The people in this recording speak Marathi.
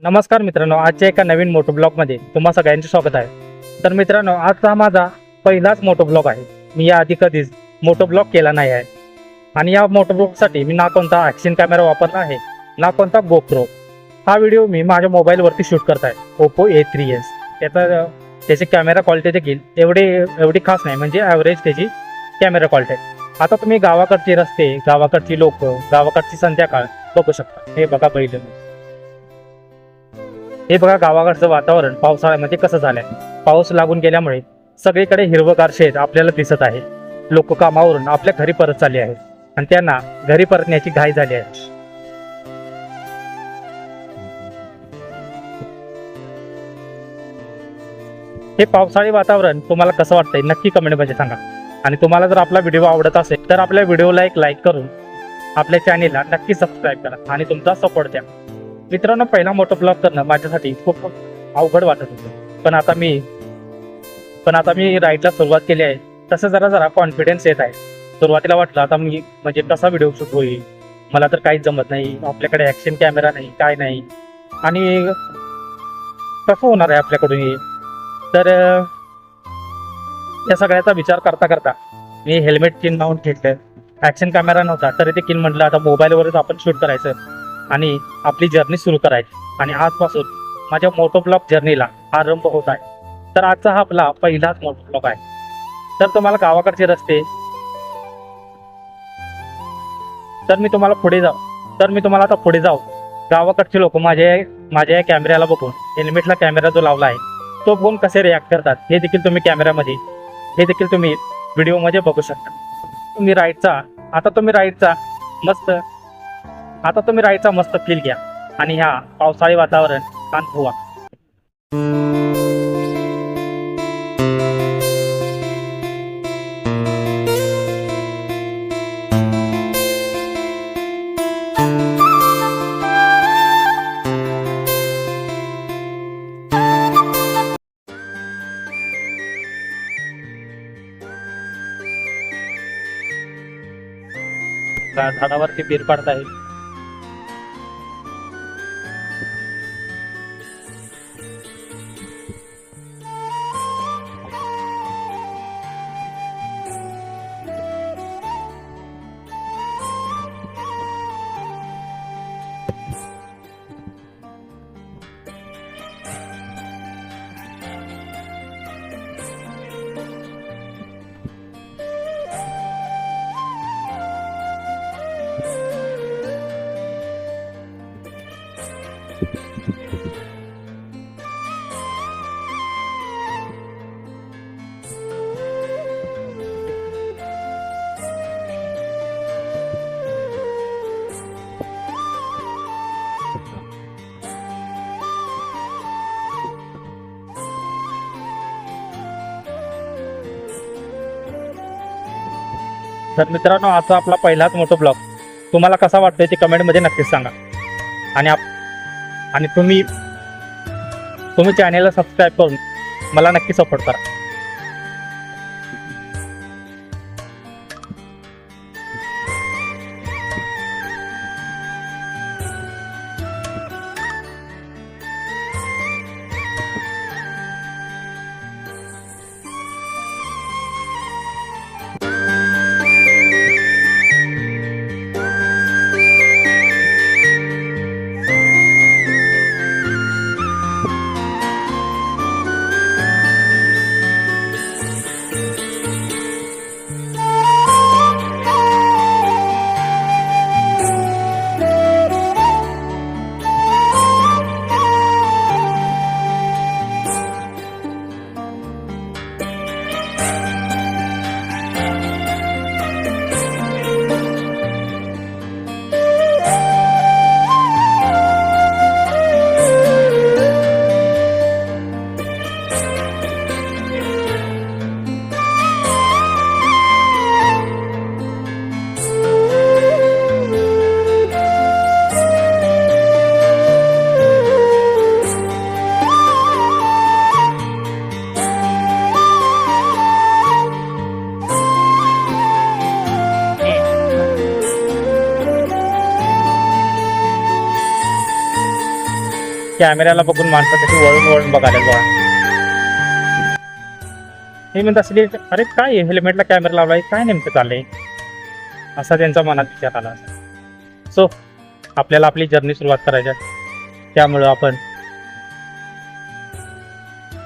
नमस्कार मित्रांनो, आजच्या एका नवीन मोटो ब्लॉगमध्ये तुम्हा सगळ्यांचे स्वागत आहे. तर मित्रांनो, आजचा माझा पहिलाच मोटो ब्लॉग आहे. मी याआधी कधीच मोटो ब्लॉग केला नाही आहे आणि या मोटो ब्लॉगसाठी मी ना कोणता ॲक्शन कॅमेरा वापरला आहे ना कोणता गोप्रो. हा व्हिडिओ मी माझ्या मोबाईलवरती शूट करत आहे, ओप्पो A3s. त्याची कॅमेरा क्वालिटी देखील एवढी खास नाही, म्हणजे ॲव्हरेज त्याची कॅमेरा क्वालिटी आहे. आता तुम्ही गावाकडचे रस्ते, गावाकडची लोक, गावाकडची संध्याकाळ बघू शकता. हे बघा बैल, हे बघा गावाकडचं वातावरण पावसाळ्यामध्ये कसं झालंय. पाऊस लागून गेल्यामुळे सगळीकडे हिरवगार शेत आपल्याला दिसत आहे. लोक कामावरून आपल्या घरी परत चालले आहेत आणि त्यांना घरी परतण्याची घाई झाली आहे. हे पावसाळी वातावरण तुम्हाला कसं वाटतंय नक्की कमेंटमध्ये सांगा. आणि तुम्हाला जर आपला व्हिडिओ आवडत असेल तर आपल्या व्हिडिओला एक लाईक करून आपल्या चॅनेलला नक्की सबस्क्राईब करा आणि तुमचा सपोर्ट द्या. मित्रांनो, पहिला मोटो ब्लॉग करणं माझ्यासाठी खूप अवघड वाटत होतं, पण आता मी राईडला सुरुवात केली आहे. तसं जरा कॉन्फिडन्स येत आहे. सुरुवातीला वाटलं आता मी म्हणजे कसा व्हिडिओ शूट होईल, मला तर काहीच जमत नाही, आपल्याकडे ॲक्शन कॅमेरा नाही, काय नाही, आणि कसं होणार आहे आपल्याकडून हे. तर या सगळ्याचा विचार करता करता मी हेल्मेट किन लावून घेतलं. ॲक्शन कॅमेरा नव्हता तरी देखील म्हटलं आता मोबाईलवरच आपण शूट करायचं आणि आपली जर्नी सुरू करायची. आणि आजपासून माझ्या मोटो ब्लॉग जर्नीला आरंभ होत आहे. तर आजचा हा आपला पहिलाच मोटो ब्लॉग आहे. तर तुम्हाला गावाकडचे रस्ते, तर मी तुम्हाला आता पुढे जाऊ गावाकडचे लोक माझ्या या कॅमेऱ्याला बघून, हेल्मेटला कॅमेरा जो लावला आहे तो बघून कसे रिॲक्ट करतात हे देखील तुम्ही व्हिडिओमध्ये बघू शकता. आता तुम्ही राईडचा मस्त फील घ्या आणि ह्या पावसाळी वातावरण अनुभवा. झाडावरती बीर पडत आहे. तर मित्रांनो, आजचा आपला पहिलाच मोठा ब्लॉग तुम्हाला कसा वाटतोय ते कमेंटमध्ये नक्कीच सांगा. आणि तुम्ही चॅनेलला सबस्क्राईब करून मला नक्की सपोर्ट करा. कॅमेऱ्याला बघून माणसं कशी वळून वळून बघायला बघा. हे म्हणत असली अरे काय हेल्मेटला कॅमेरा लावलाय, काय नेमकं चाललंय, असा त्यांचा मनात विचार आला. सो आपल्याला आपली जर्नी सुरुवात करायची आहे. त्यामुळं आपण